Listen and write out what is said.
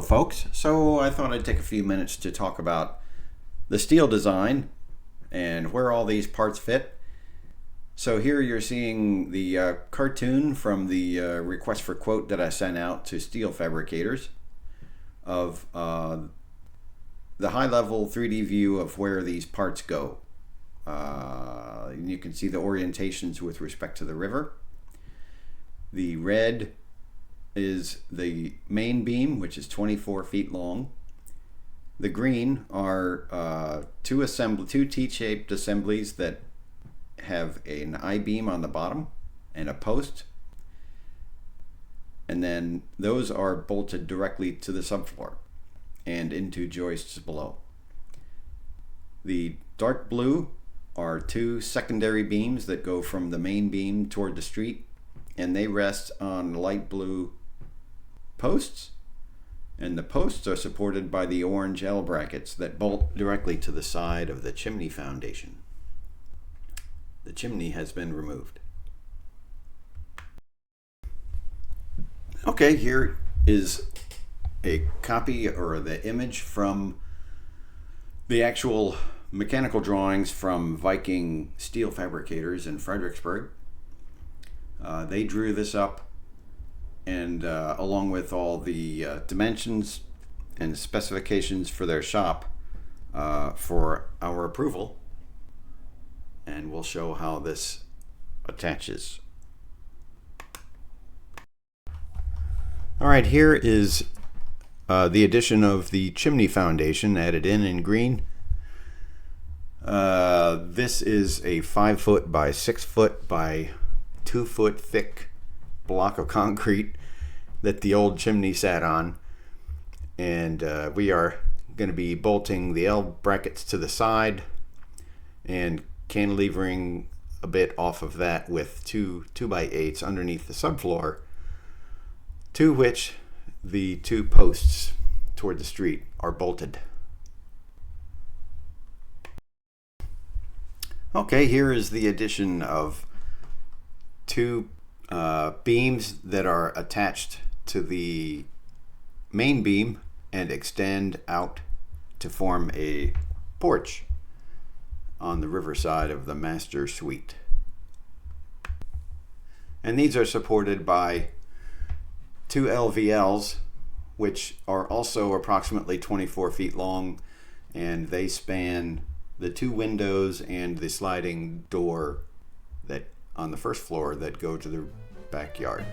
folks. So I thought I'd take a few minutes to talk about the steel design and where all these parts fit. So here you're seeing the cartoon from the request for quote that I sent out to steel fabricators of the high-level 3D view of where these parts go. You can see the orientations with respect to the river. The red is the main beam, which is 24 feet long. The green are two T-shaped assemblies that have an I-beam on the bottom and a post. And then those are bolted directly to the subfloor and into joists below. The dark blue are two secondary beams that go from the main beam toward the street, and they rest on light blue posts, and the posts are supported by the orange L brackets that bolt directly to the side of the chimney foundation. The chimney has been removed. Okay, here is a copy or the image from the actual mechanical drawings from Viking Steel Fabricators in Fredericksburg. They drew this up, and along with all the dimensions and specifications for their shop for our approval, and we'll show how this attaches. All right, here is the addition of the chimney foundation added in green. This is a 5 foot by 6 foot by 2 foot thick block of concrete that the old chimney sat on, and we are going to be bolting the L brackets to the side and cantilevering a bit off of that with two 2x8s underneath the subfloor, to which the two posts toward the street are bolted. Okay, here is the addition of two beams that are attached to the main beam and extend out to form a porch on the riverside of the master suite. And these are supported by two LVLs, which are also approximately 24 feet long, and they span the two windows and the sliding door that on the first floor that go to the backyard.